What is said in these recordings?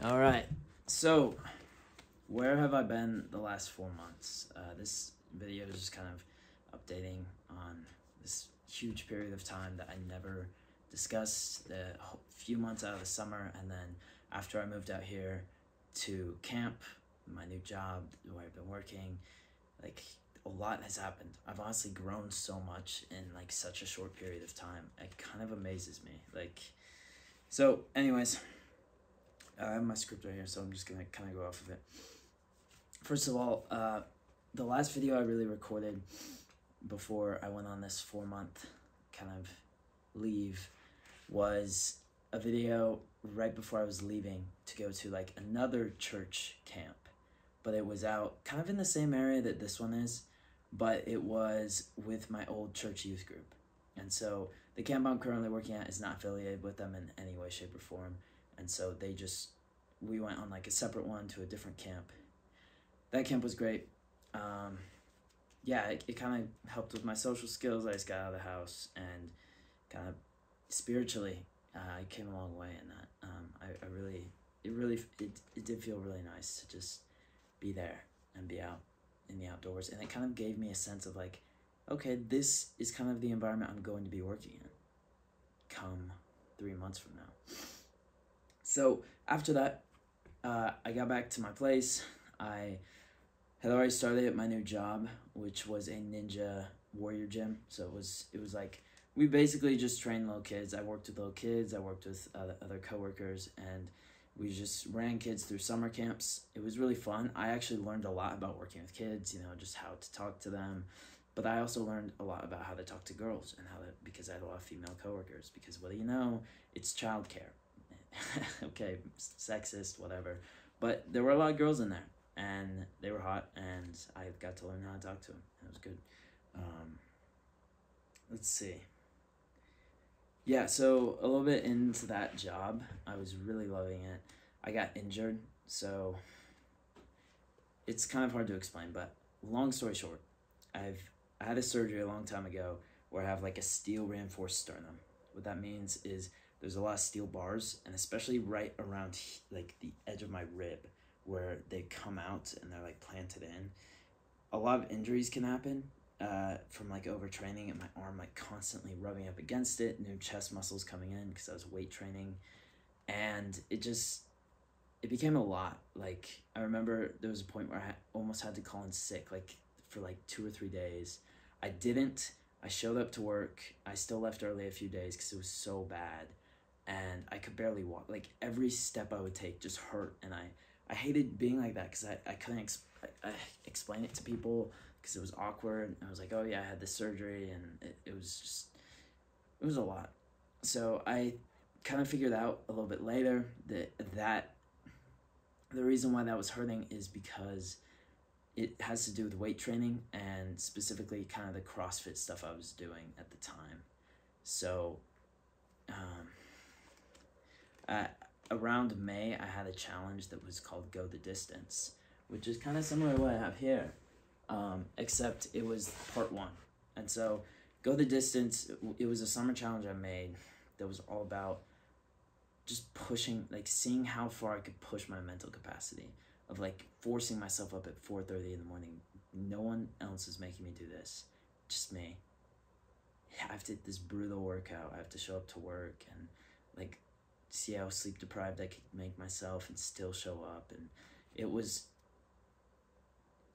All right, so where have I been the last 4 months? This video is just kind of updating on this huge period of time that I never discussed, the few months out of the summer, and then after I moved out here to camp, my new job where I've been working, like a lot has happened. I've honestly grown so much in like such a short period of time. It kind of amazes me. So anyways, I have my script right here, so I'm just gonna kind of go off of it. First of all, the last video I really recorded before I went on this 4-month kind of leave was a video right before I was leaving to go to like another church camp, but it was out kind of in the same area that this one is, but it was with my old church youth group. And so the camp I'm currently working at is not affiliated with them in any way, shape, or form. And so we went on like a separate one to a different camp. That camp was great. It kind of helped with my social skills. I just got out of the house, and kind of spiritually, I came a long way in that. It did feel really nice to just be there and be out in the outdoors. And it kind of gave me a sense of like, okay, this is kind of the environment I'm going to be working in come 3 months from now. So after that, I got back to my place. I had already started at my new job, which was a ninja warrior gym. So it was like, we basically just trained little kids. I worked with little kids. I worked with other coworkers, and we just ran kids through summer camps. It was really fun. I actually learned a lot about working with kids, just how to talk to them. But I also learned a lot about how to talk to girls and because I had a lot of female coworkers, because what do you know? It's childcare. Okay, sexist, whatever. But there were a lot of girls in there, and they were hot, and I got to learn how to talk to them. It was good. Let's see. Yeah, so a little bit into that job, I was really loving it. I got injured, so it's kind of hard to explain, but long story short, I had a surgery a long time ago where I have like a steel reinforced sternum. What that means is there's a lot of steel bars, and especially right around like the edge of my rib where they come out and they're like planted in. A lot of injuries can happen from like overtraining, and my arm like constantly rubbing up against it, new chest muscles coming in because I was weight training, and it became a lot. Like, I remember there was a point where I almost had to call in sick like for like 2 or 3 days. I didn't. I showed up to work. I still left early a few days because it was so bad, and I could barely walk. Like, every step I would take just hurt, and I hated being like that because I couldn't explain it to people because it was awkward. I was like, oh yeah, I had this surgery, and it was a lot. So I kind of figured out a little bit later that the reason why that was hurting is because it has to do with weight training, and specifically kind of the CrossFit stuff I was doing at the time. So around May, I had a challenge that was called Go the Distance, which is kind of similar to what I have here, except it was part 1. And so Go the Distance, it was a summer challenge I made that was all about just pushing, like seeing how far I could push my mental capacity of like forcing myself up at 4:30 in the morning. No one else is making me do this, just me. I have to this brutal workout. I have to show up to work and like see how sleep deprived I could make myself and still show up. And it was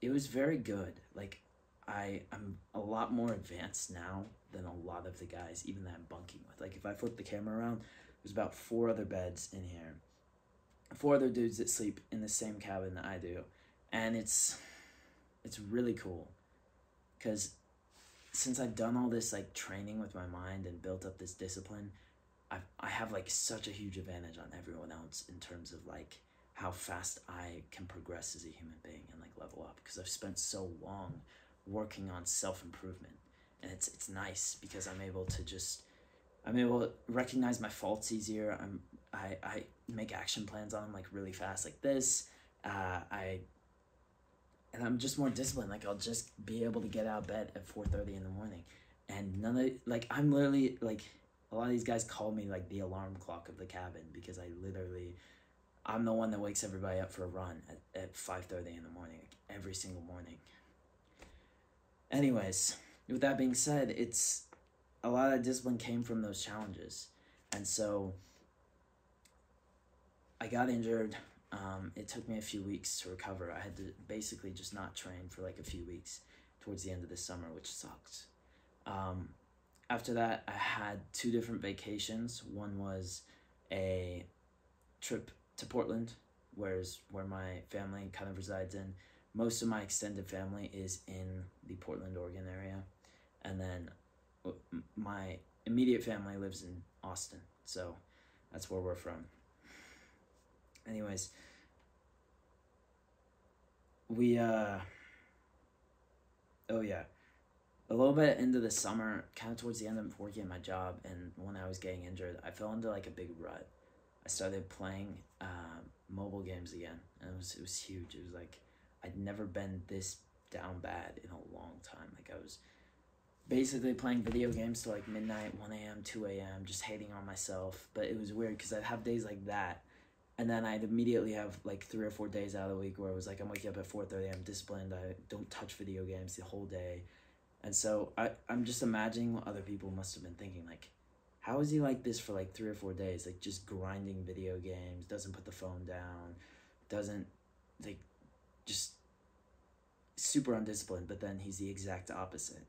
very good. Like, I'm a lot more advanced now than a lot of the guys even that I'm bunking with. Like, if I flip the camera around, there's about 4 other beds in here, 4 other dudes that sleep in the same cabin that I do. And it's really cool because since I've done all this like training with my mind and built up this discipline, I have like such a huge advantage on everyone else in terms of like how fast I can progress as a human being and like level up, because I've spent so long working on self-improvement. And it's nice because I'm able to recognize my faults easier. I make action plans on them like really fast, like this. And I'm just more disciplined. Like, I'll just be able to get out of bed at 4:30 in the morning, and I'm literally like, a lot of these guys call me like the alarm clock of the cabin, because I'm the one that wakes everybody up for a run at 5:30 in the morning, like, every single morning. Anyways, with that being said, it's a lot of discipline came from those challenges. And so I got injured. It took me a few weeks to recover. I had to basically just not train for like a few weeks towards the end of the summer, which sucked. After that, I had 2 different vacations. One was a trip to Portland, where my family kind of resides in. Most of my extended family is in the Portland, Oregon area. And then my immediate family lives in Austin. So that's where we're from. Anyways, we, oh yeah, a little bit into the summer, kind of towards the end of working at my job, and when I was getting injured, I fell into like a big rut. I started playing mobile games again, and it was huge. It was like I'd never been this down bad in a long time. Like I was basically playing video games till like midnight, 1 a.m., 2 a.m., just hating on myself. But it was weird because I'd have days like that, and then I'd immediately have like 3 or 4 days out of the week where it was like I'm waking up at 4:30, I'm disciplined, I don't touch video games the whole day. And so I'm just imagining what other people must have been thinking, like, how is he like this for like 3 or 4 days, like just grinding video games, doesn't put the phone down, doesn't, like, just super undisciplined, but then he's the exact opposite.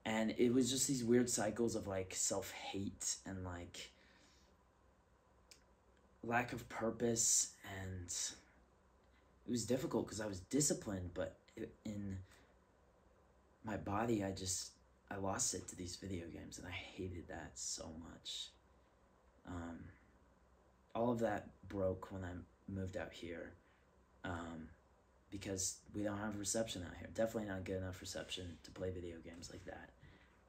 And it was just these weird cycles of like self-hate and like lack of purpose, and it was difficult because I was disciplined, but in my body, I lost it to these video games, and I hated that so much. All of that broke when I moved out here, because we don't have reception out here. Definitely not good enough reception to play video games like that,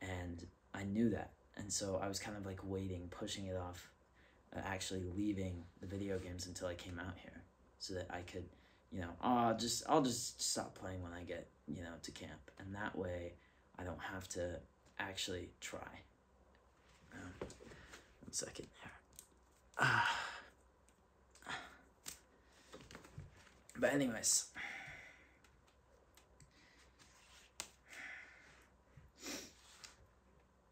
and I knew that, and so I was kind of like waiting, pushing it off, actually leaving the video games until I came out here, so that I could, I'll just stop playing when I get, to camp, and that way I don't have to actually try. 1 second here. But anyways,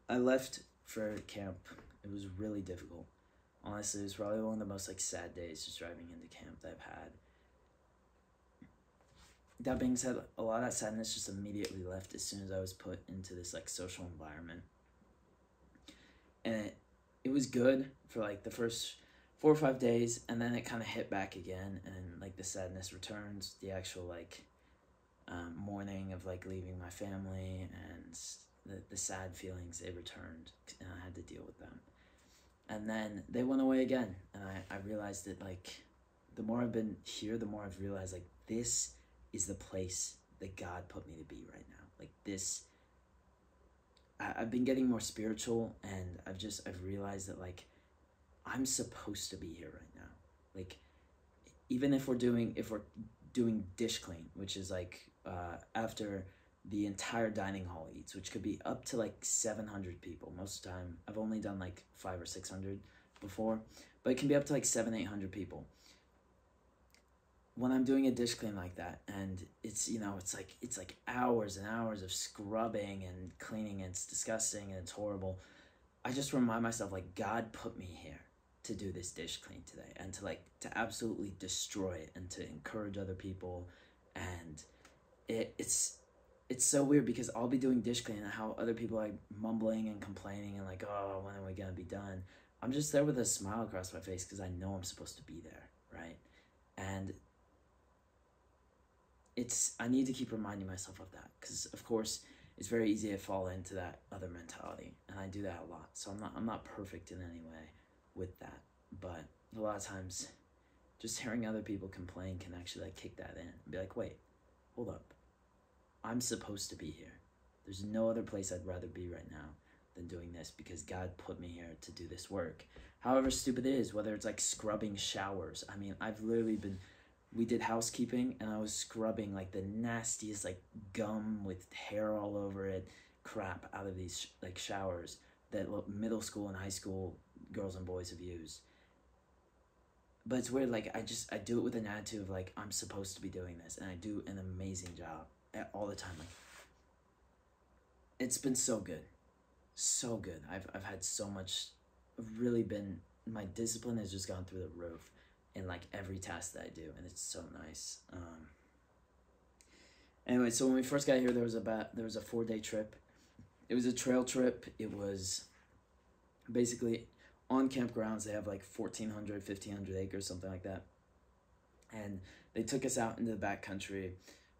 I left for camp. It was really difficult. Honestly, it was probably one of the most like sad days just driving into camp that I've had. That being said, a lot of that sadness just immediately left as soon as I was put into this like social environment. And it was good for like the first 4 or 5 days, and then it kind of hit back again, and like the sadness returns, the actual like mourning of like leaving my family, and the sad feelings, they returned, and I had to deal with them. And then they went away again, and I realized that like the more I've been here, the more I've realized like this is the place that God put me to be right now. Like this, I've been getting more spiritual, and I've realized that like I'm supposed to be here right now. Like even if we're doing dish clean, which is like after the entire dining hall eats, which could be up to like 700 people. Most of the time, I've only done like 500 or 600 before, but it can be up to like 700-800 people. When I'm doing a dish clean like that, and it's it's like hours and hours of scrubbing and cleaning, and it's disgusting and it's horrible, I just remind myself like God put me here to do this dish clean today, and to absolutely destroy it, and to encourage other people. And it's so weird because I'll be doing dish cleaning and how other people are like mumbling and complaining and like, oh, when are we gonna be done? I'm just there with a smile across my face because I know I'm supposed to be there, right? And I need to keep reminding myself of that, because of course it's very easy to fall into that other mentality, and I do that a lot. So I'm not perfect in any way with that, but a lot of times just hearing other people complain can actually like kick that in and be like, wait, hold up, I'm supposed to be here. There's no other place I'd rather be right now than doing this, because God put me here to do this work. However stupid it is, whether it's like scrubbing showers. I mean, we did housekeeping, and I was scrubbing like the nastiest like gum with hair all over it crap out of these like showers that middle school and high school girls and boys have used. but it's weird. Like I do it with an attitude of like I'm supposed to be doing this, and I do an amazing job all the time. Like it's been so good, so good. I've had so much. I've really been, my discipline has just gone through the roof in like every task that I do, and it's so nice. Anyway, so when we first got here, there was a 4-day trip. It was a trail trip. It was basically on campgrounds. They have like 1,400, 1,500 acres, something like that. And they took us out into the backcountry.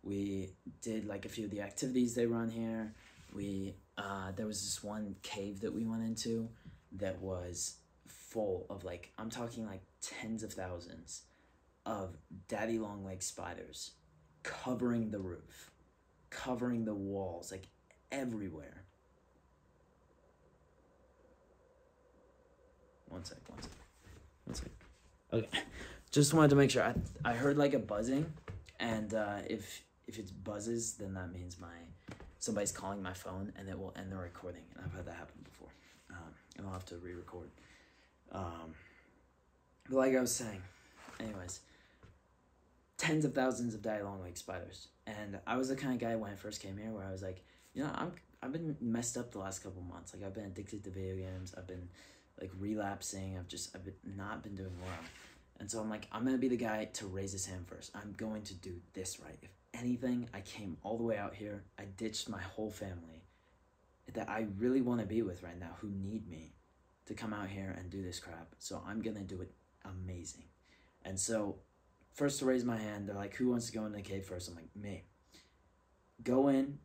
We did like a few of the activities they run here. There was this one cave that we went into that was full of like, I'm talking like tens of thousands of daddy long leg spiders covering the roof, covering the walls, like everywhere. One sec. Okay, just wanted to make sure. I heard like a buzzing, and if it buzzes, then that means somebody's calling my phone, and it will end the recording. And I've had that happen before, and I'll have to re-record. But like I was saying, anyways, tens of thousands of daddy long leg spiders, and I was the kind of guy when I first came here where I was like, I've been messed up the last couple months. Like I've been addicted to video games. I've been like relapsing. I've not been doing well. And so I'm like, I'm going to be the guy to raise his hand first. I'm going to do this right. If anything, I came all the way out here. I ditched my whole family that I really want to be with right now, who need me to come out here and do this crap. So I'm going to do it amazing. And so first to raise my hand, they're like, who wants to go into the cave first? I'm like, me. Go in.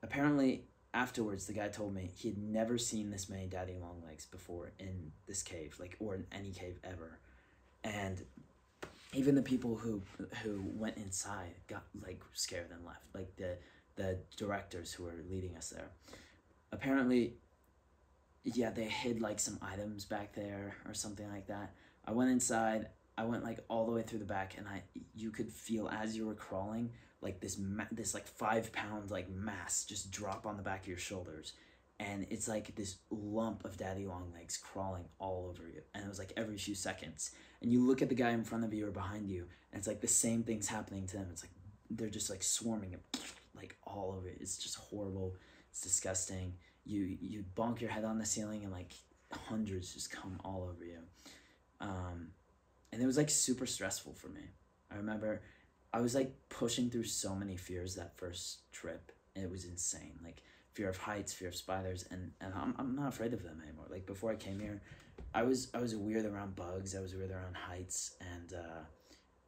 Apparently, afterwards, the guy told me he had never seen this many daddy long legs before in this cave, like, or in any cave ever. And even the people who went inside got like scared and left, like the directors who were leading us there. Apparently, yeah, they hid like some items back there or something like that. I went inside. I went like all the way through the back, and you could feel as you were crawling like this like 5 pound like mass just drop on the back of your shoulders. And it's like this lump of daddy long legs crawling all over you. And it was like every few seconds. And you look at the guy in front of you or behind you, and it's like the same thing's happening to them. It's like they're just like swarming like all over you. It's just horrible. It's disgusting. You bonk your head on the ceiling, and like hundreds just come all over you. And it was like super stressful for me. I remember I was like pushing through so many fears that first trip. And it was insane. Like fear of heights, fear of spiders, and I'm not afraid of them anymore. Like before I came here, I was weird around bugs. I was weird around heights, and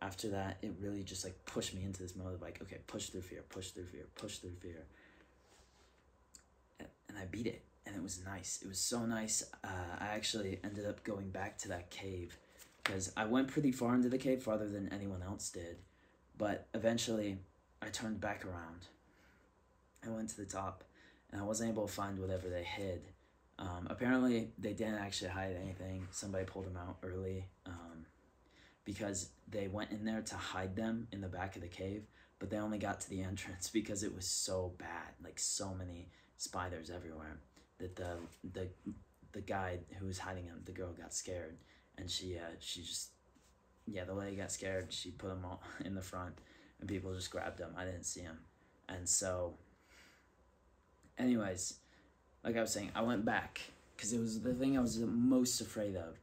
after that, it really just like pushed me into this mode of like, okay, push through fear, push through fear, push through fear, and I beat it, and it was nice. It was so nice. I actually ended up going back to that cave because I went pretty far into the cave, farther than anyone else did, but eventually I turned back around. I went to the top, and I wasn't able to find whatever they hid. Apparently, they didn't actually hide anything. Somebody pulled them out early because they went in there to hide them in the back of the cave, but they only got to the entrance because it was so bad, like so many spiders everywhere, that the guy who was hiding them, the girl, got scared, and she just, the lady got scared. She put them all in the front, and people just grabbed them. I didn't see them, and so. Anyways, like I was saying, I went back because it was the thing I was the most afraid of.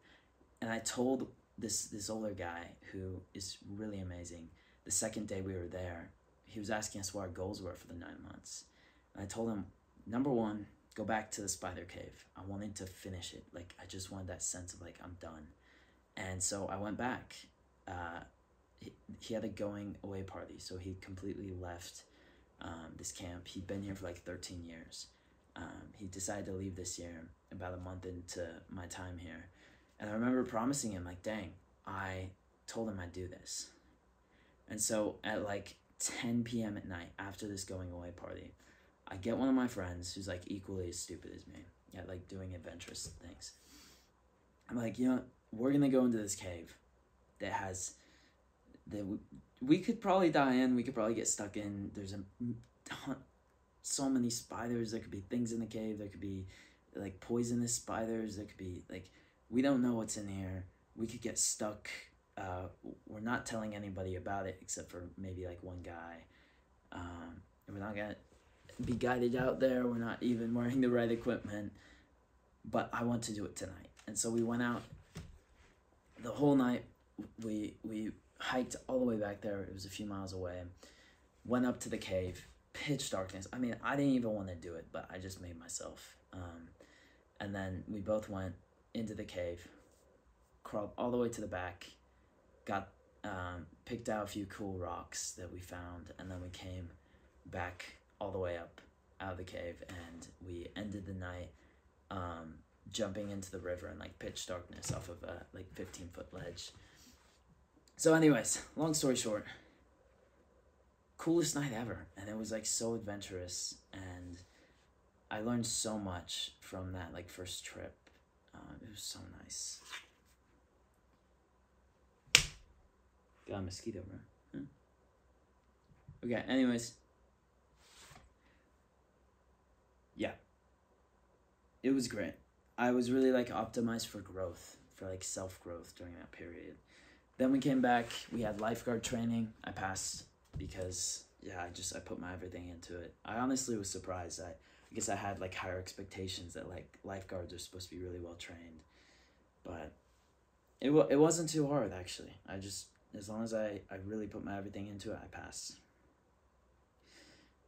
And I told this older guy, who is really amazing, the second day we were there, he was asking us what our goals were for the 9 months. And I told him, number 1, go back to the spider cave. I wanted to finish it. Like, I just wanted that sense of like, I'm done. And so I went back. He had a going away party, so he completely left this camp. He'd been here for like 13 years. He decided to leave this year, about a month into my time here. And I remember promising him, like, dang, I told him I'd do this. And so at like 10 p.m. at night, after this going away party, I get one of my friends who's like equally as stupid as me at like doing adventurous things. I'm like, we're gonna go into this cave that has we could probably die in, we could probably get stuck in. There's so many spiders. There could be things in the cave. There could be like poisonous spiders. There could be like, we don't know what's in here. We could get stuck. we're not telling anybody about it except for maybe like one guy. And we're not gonna be guided out there. We're not even wearing the right equipment. But I want to do it tonight. And so we went out the whole night. We hiked all the way back there. It was a few miles away. Went up to the cave. Pitch darkness. I mean, I didn't even want to do it, but I just made myself. And then we both went into the cave, crawled all the way to the back, got picked out a few cool rocks that we found, and then we came back all the way up out of the cave, and we ended the night jumping into the river in like pitch darkness off of a like 15-foot ledge. So anyways, long story short, coolest night ever, and it was like so adventurous, and I learned so much from that like first trip. It was so nice. Got a mosquito, bro. Huh? Okay, anyways. Yeah. It was great. I was really like optimized for growth, for like self-growth during that period. Then we came back, we had lifeguard training. I passed because yeah, I put my everything into it. I honestly was surprised. I guess I had like higher expectations that like lifeguards are supposed to be really well trained. But it wasn't too hard actually. As long as I really put my everything into it, I passed.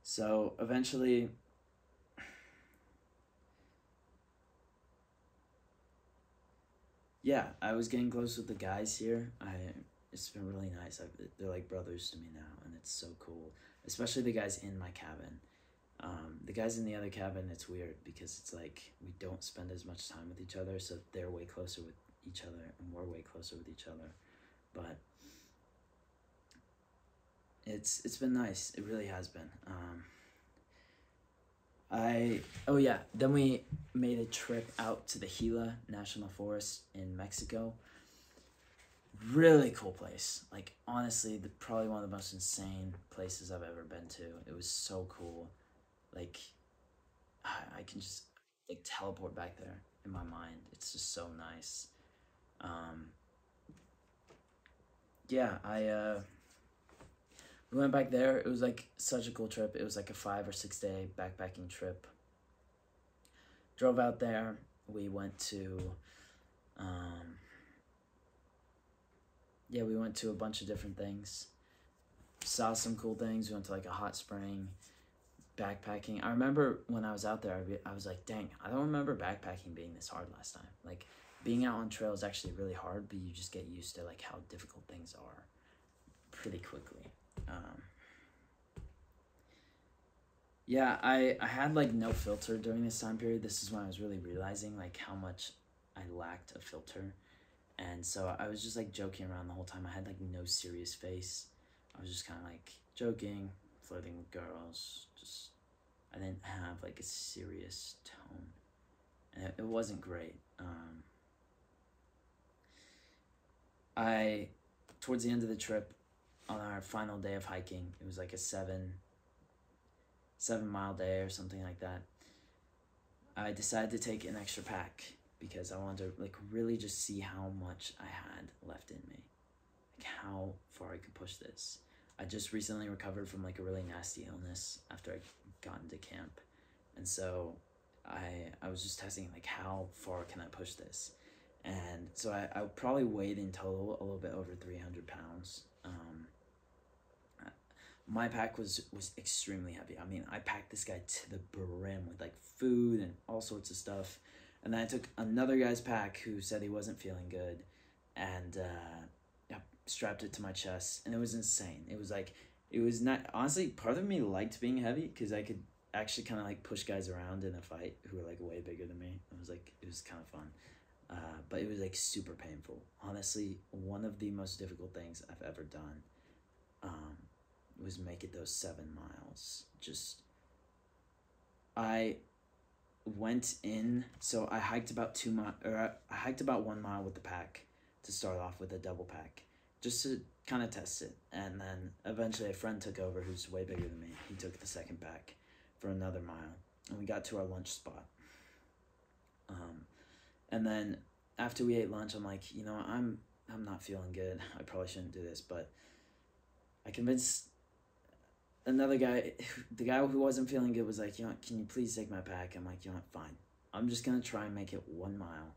So eventually, yeah, I was getting close with the guys here. It's been really nice. They're like brothers to me now, and it's so cool. Especially the guys in my cabin. The guys in the other cabin, it's weird because it's like we don't spend as much time with each other, so they're way closer with each other, and we're way closer with each other. But it's been nice. It really has been. Then we made a trip out to the Gila National Forest in Mexico. Really cool place. Like honestly, probably one of the most insane places I've ever been to. It was so cool. Like I can just like teleport back there in my mind. It's just so nice. Yeah, we went back there. It was like such a cool trip. It was like a 5 or 6 day backpacking trip. Drove out there. We went to, we went to a bunch of different things. Saw some cool things. We went to like a hot spring. Backpacking. I remember when I was out there, I was like, dang, I don't remember backpacking being this hard last time. Like being out on trail is actually really hard, but you just get used to like how difficult things are pretty quickly. Yeah, I had like no filter during this time period. This is when I was really realizing like how much I lacked a filter. And so I was just like joking around the whole time. I had like no serious face. I was just kind of like joking, flirting with girls. I didn't have like a serious tone. And it wasn't great. Towards the end of the trip, on our final day of hiking, it was like a 7-mile day or something like that. I decided to take an extra pack because I wanted to like really just see how much I had left in me, like how far I could push this. I just recently recovered from like a really nasty illness after I got into camp, and so I was just testing like how far can I push this, and so I probably weighed in total a little bit over 300 pounds. My pack was extremely heavy. I mean, I packed this guy to the brim with like food and all sorts of stuff. And then I took another guy's pack who said he wasn't feeling good, and strapped it to my chest. And it was insane. It was not, honestly, part of me liked being heavy because I could actually kind of like push guys around in a fight who were like way bigger than me. It was kind of fun. But it was like super painful. Honestly, one of the most difficult things I've ever done was make it those 7 miles. I went in, so I hiked about 1 mile with the pack to start off with a double pack, just to kind of test it. And then eventually a friend took over who's way bigger than me. He took the second pack for another mile, and we got to our lunch spot. And then after we ate lunch, I'm like, I'm not feeling good. I probably shouldn't do this, but I convinced another guy, the guy who wasn't feeling good was like, you know what, can you please take my pack? I'm like, you know what, fine. I'm just going to try and make it 1 mile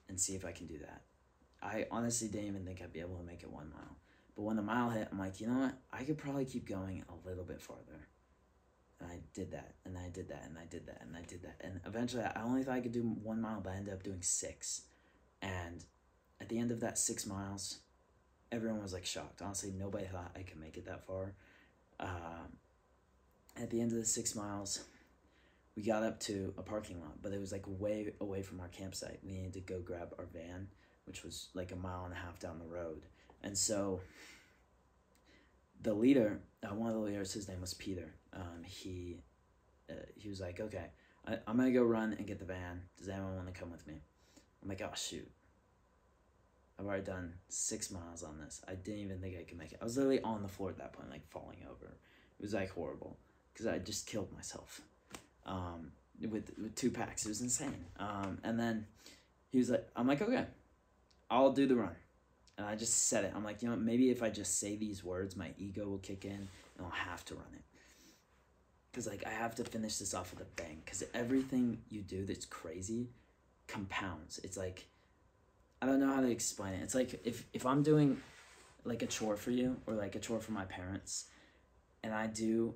and see if I can do that. I honestly didn't even think I'd be able to make it 1 mile. But when the mile hit, I'm like, you know what, I could probably keep going a little bit farther. And I did that, and I did that, and I did that, and I did that. And eventually, I only thought I could do 1 mile, but I ended up doing 6. And at the end of that 6 miles, everyone was like shocked. Honestly, nobody thought I could make it that far. At the end of the 6 miles, we got up to a parking lot, but it was like way away from our campsite. We needed to go grab our van, which was like 1.5 miles down the road. And so the leader, one of the leaders, his name was Peter. He was like, okay, I'm gonna go run and get the van. Does anyone want to come with me? I'm like, oh shoot, I've already done 6 miles on this. I didn't even think I could make it. I was literally on the floor at that point, like falling over. It was like horrible because I just killed myself with 2 packs. It was insane. And then he was like, I'm like, okay, I'll do the run. And I just said it. I'm like, you know what, maybe if I just say these words, my ego will kick in and I'll have to run it. Because, like, I have to finish this off with a bang. Because everything you do that's crazy compounds. It's like, I don't know how to explain it. It's like if I'm doing, like, a chore for you or, like, a chore for my parents and I do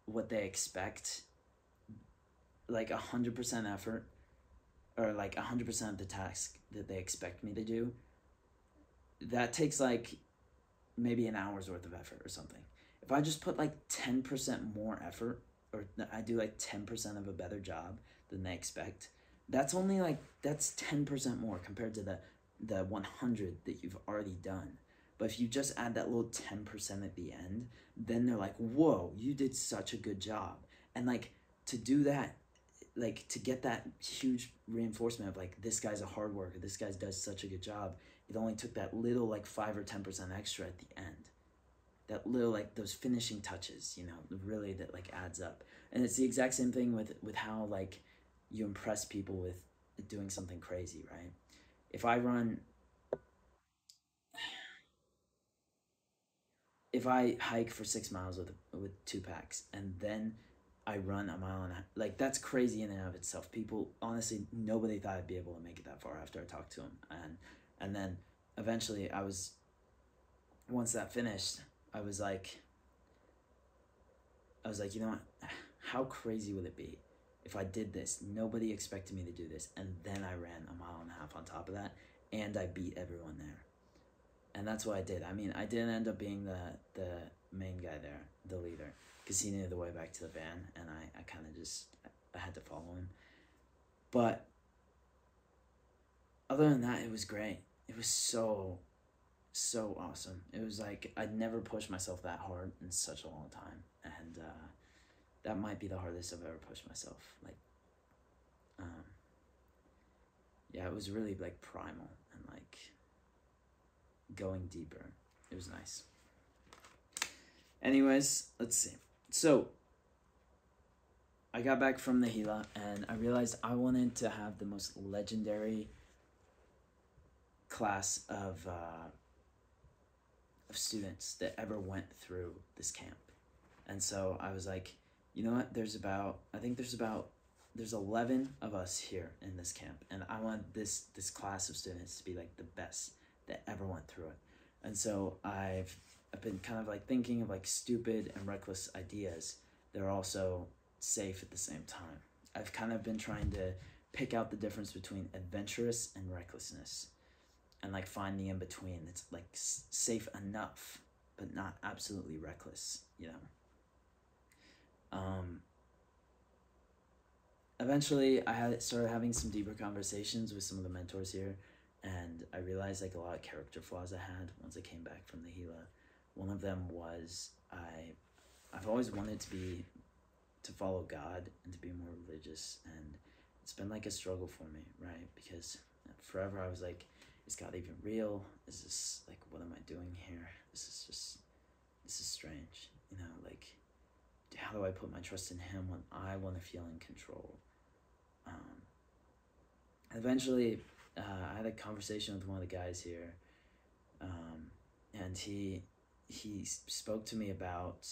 what they expect, like, 100% effort or, like, 100% of the task that they expect me to do, that takes like maybe an hour's worth of effort or something. If I just put like 10% more effort, or I do like 10% of a better job than they expect, that's 10% more compared to the 100 that you've already done. But if you just add that little 10% at the end, then they're like, whoa, you did such a good job. And like to do that, like to get that huge reinforcement of like, this guy's a hard worker, this guy does such a good job, it only took that little like 5 or 10% extra at the end. That little like those finishing touches, you know, really that like adds up. And it's the exact same thing with how like you impress people with doing something crazy, right? If I hike for 6 miles with 2 packs and then I run 1.5 miles, like that's crazy in and of itself. People, honestly, nobody thought I'd be able to make it that far after I talked to them. And then eventually once that finished, I was like, you know what, how crazy would it be if I did this? Nobody expected me to do this, and then I ran 1.5 miles on top of that, and I beat everyone there. And that's what I did. I mean, I didn't end up being the main guy there, the leader, because he knew the way back to the van, and I kind of just, I had to follow him. But other than that, it was great. It was so awesome. It was like I'd never pushed myself that hard in such a long time, and that might be the hardest I've ever pushed myself. Like, yeah, it was really like primal and like going deeper. It was nice. Anyways, let's see. So I got back from the Gila and I realized I wanted to have the most legendary class of students that ever went through this camp. And so I was like, you know what, there's 11 of us here in this camp, and I want this class of students to be like the best that ever went through it. And so I've been kind of like thinking of like stupid and reckless ideas that are also safe at the same time. I've kind of been trying to pick out the difference between adventurous and recklessness, and like find the in between that's like safe enough but not absolutely reckless, you know. Eventually I started having some deeper conversations with some of the mentors here, and I realized like a lot of character flaws I had once I came back from the Gila. One of them was I've always wanted to follow God and to be more religious, and it's been like a struggle for me, right? Because forever I was like, is God even real? Is this like, what am I doing here? This is strange, you know, like how do I put my trust in him when I want to feel in control? Eventually I had a conversation with one of the guys here, and he spoke to me about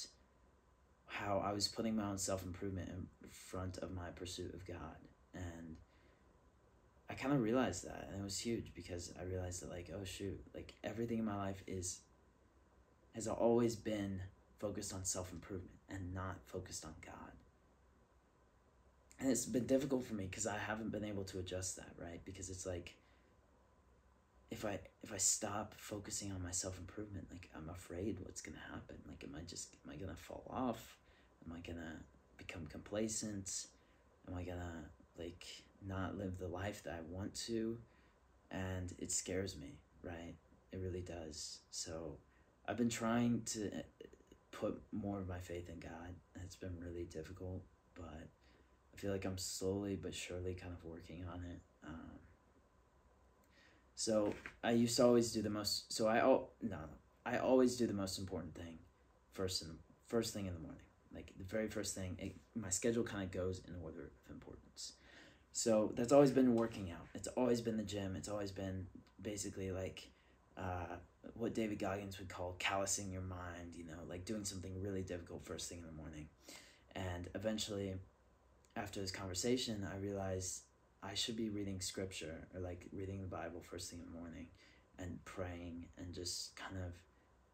how I was putting my own self-improvement in front of my pursuit of God. And I kind of realized that, and it was huge, because I realized that, like, oh shoot, like everything in my life has always been focused on self-improvement and not focused on God. And it's been difficult for me because I haven't been able to adjust that, right? Because it's like, if I stop focusing on my self-improvement, like, I'm afraid what's gonna happen. Like, am I gonna fall off? Am I gonna become complacent? Am I gonna, like, not live the life that I want to? And it scares me, right? It really does. So I've been trying to put more of my faith in God, and it's been really difficult, but I feel like I'm slowly but surely kind of working on it. So I used to always do the most. So I always do the most important thing first thing in the morning. Like the very first thing. My schedule kind of goes in order of importance. So that's always been working out. It's always been the gym. It's always been basically like what David Goggins would call callousing your mind. You know, like doing something really difficult first thing in the morning. And eventually, after this conversation, I realized I should be reading scripture, or like reading the Bible first thing in the morning and praying and just kind of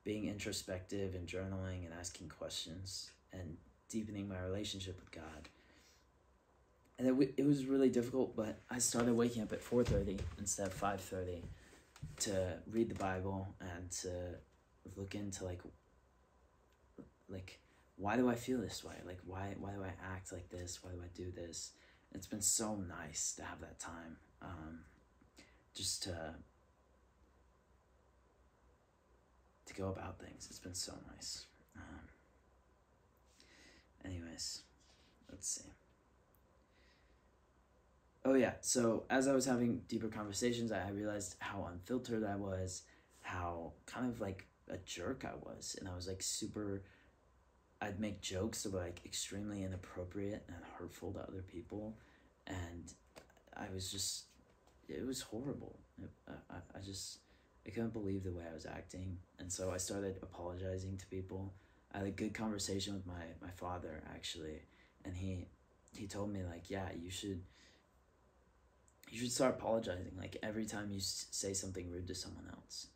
being introspective and journaling and asking questions and deepening my relationship with God. And it was really difficult, but I started waking up at 4:30 instead of 5:30 to read the Bible and to look into like why do I feel this way? Like why do I act like this? Why do I do this? It's been so nice to have that time, just to go about things. It's been so nice. Anyways, let's see. Oh yeah, so as I was having deeper conversations, I realized how unfiltered I was, how kind of like a jerk I was, and I was like I'd make jokes that were like extremely inappropriate and hurtful to other people, and it was horrible. I couldn't believe the way I was acting, and so I started apologizing to people. I had a good conversation with my father, actually, and he told me, like, yeah, you should start apologizing, like, every time you say something rude to someone else,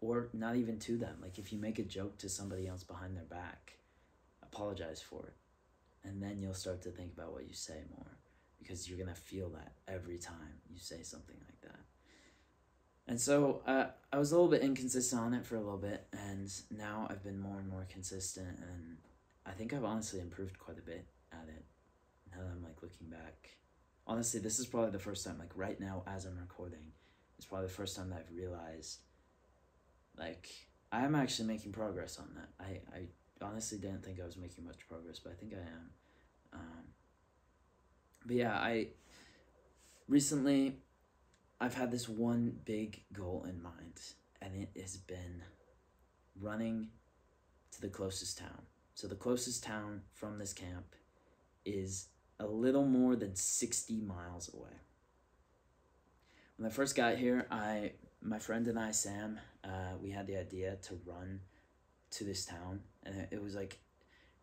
or not even to them. Like, if you make a joke to somebody else behind their back, apologize for it, and then you'll start to think about what you say more, because you're gonna feel that every time you say something like that. And so I was a little bit inconsistent on it for a little bit, and now I've been more and more consistent, and I think I've honestly improved quite a bit at it now that I'm like looking back. Honestly, this is probably the first time, like right now as I'm recording, it's probably the first time that I've realized, like, I am actually making progress on that. I honestly didn't think I was making much progress, but I think I am. But yeah, recently I've had this one big goal in mind, and it has been running to the closest town. So the closest town from this camp is a little more than 60 miles away. When I first got here, my friend and I, Sam, we had the idea to run to this town, and it was like,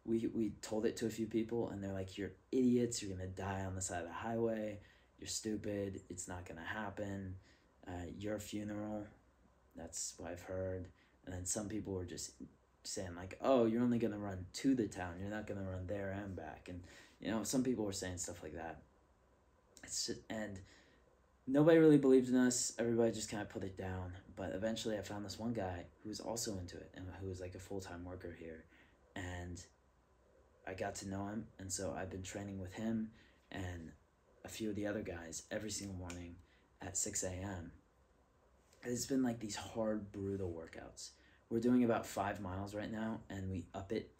we told it to a few people, and they're like, you're idiots, you're gonna die on the side of the highway, you're stupid, it's not gonna happen, your funeral, that's what I've heard. And then some people were just saying like, oh, you're only gonna run to the town, you're not gonna run there and back, and you know, some people were saying stuff like that. And nobody really believed in us, everybody just kind of put it down. But eventually I found this one guy who was also into it, and who was like a full-time worker here, and I got to know him, and so I've been training with him and a few of the other guys every single morning at 6 a.m. It's been like these hard, brutal workouts. We're doing about 5 miles right now, and we up it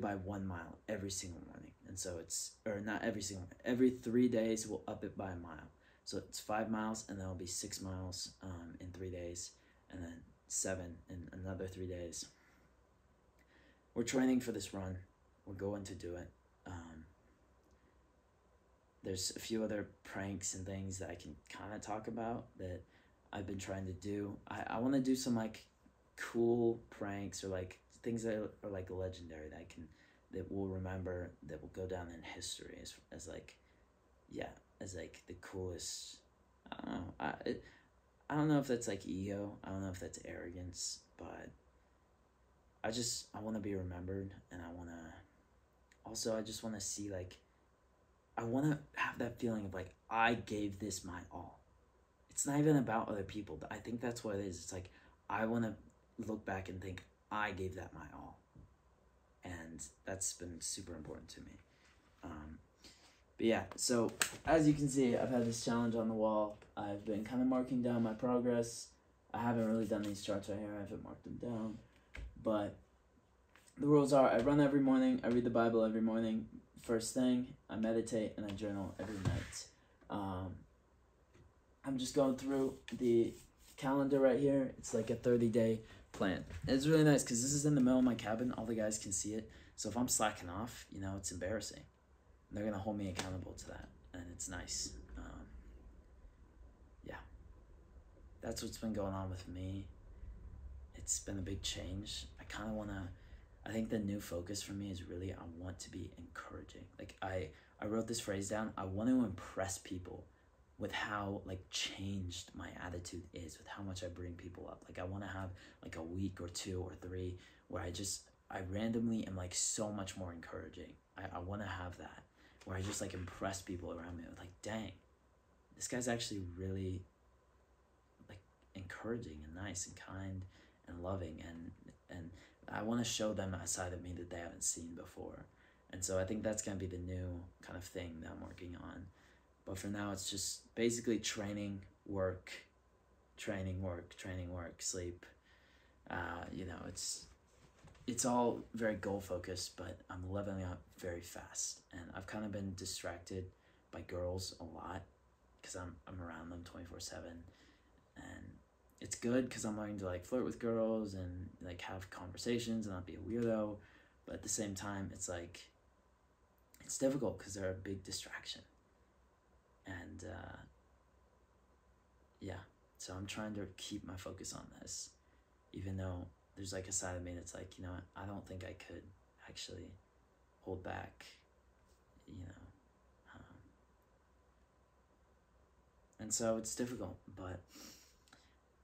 by 1 mile every single morning. And so not every 3 days we'll up it by a mile. So it's 5 miles, and then it'll be 6 miles in 3 days, and then 7 in another 3 days. We're training for this run. We're going to do it. There's a few other pranks and things that I can kind of talk about that I've been trying to do. I want to do some like cool pranks or like things that are like legendary that we'll remember, that will go down in history as like, yeah, as like the coolest. I don't know. I don't know if that's like ego. I don't know if that's arrogance, but I want to be remembered, and I just want to see like, I want to have that feeling of like, I gave this my all. It's not even about other people. I think that's what it is. It's like, I want to look back and think, I gave that my all. And that's been super important to me. But yeah, so as you can see, I've had this challenge on the wall. I've been kind of marking down my progress. I haven't really done these charts right here. I haven't marked them down. But the rules are, I run every morning. I read the Bible every morning. First thing, I meditate and I journal every night. I'm just going through the calendar right here. It's like a 30-day plan. And it's really nice because this is in the middle of my cabin. All the guys can see it. So if I'm slacking off, it's embarrassing. They're going to hold me accountable to that. And it's nice. Yeah. That's what's been going on with me. It's been a big change. I think the new focus for me is really, I want to be encouraging. Like I wrote this phrase down. I want to impress people with how like changed my attitude is, with how much I bring people up. Like I want to have like a week or 2 or 3 where I randomly am like so much more encouraging. I want to have that where I just like impress people around me with like, dang, this guy's actually really like encouraging and nice and kind and loving, and I want to show them a side of me that they haven't seen before. And so I think that's going to be the new kind of thing that I'm working on. But for now, it's just basically training, work, sleep. It's all very goal focused, but I'm leveling up very fast. And I've kind of been distracted by girls a lot because I'm around them 24/7. And it's good because I'm learning to like flirt with girls and like have conversations and not be a weirdo. But at the same time, it's like, it's difficult because they're a big distraction. And yeah, so I'm trying to keep my focus on this, even though there's like a side of me that's like, I don't think I could actually hold back, and so it's difficult, but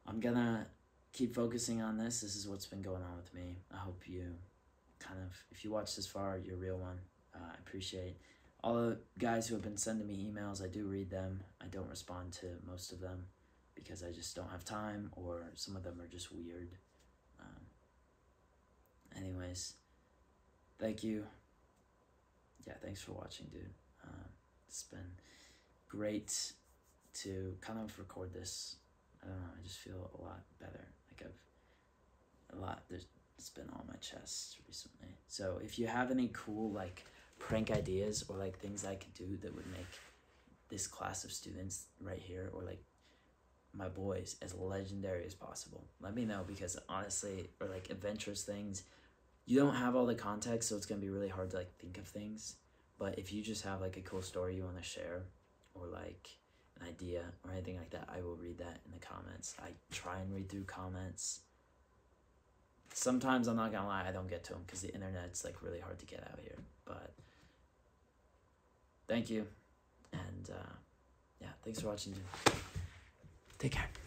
I'm gonna keep focusing on this. This is what's been going on with me. I hope you if you watch this far, you're a real one. I appreciate all the guys who have been sending me emails. I do read them. I don't respond to most of them because I just don't have time, or some of them are just weird. Anyways, thank you. Yeah, thanks for watching, dude. It's been great to kind of record this. I don't know, I just feel a lot better. Like it's been on my chest recently. So if you have any cool like prank ideas or like things I could do that would make this class of students right here, or like my boys, as legendary as possible, let me know, because honestly, or like adventurous things, you don't have all the context, so it's gonna be really hard to like think of things. But if you just have like a cool story you want to share, or like an idea or anything like that, I will read that in the comments. I try and read through comments. Sometimes, I'm not gonna lie, I don't get to them because the internet's like really hard to get out here. But thank you, and yeah, thanks for watching, dude. Take care.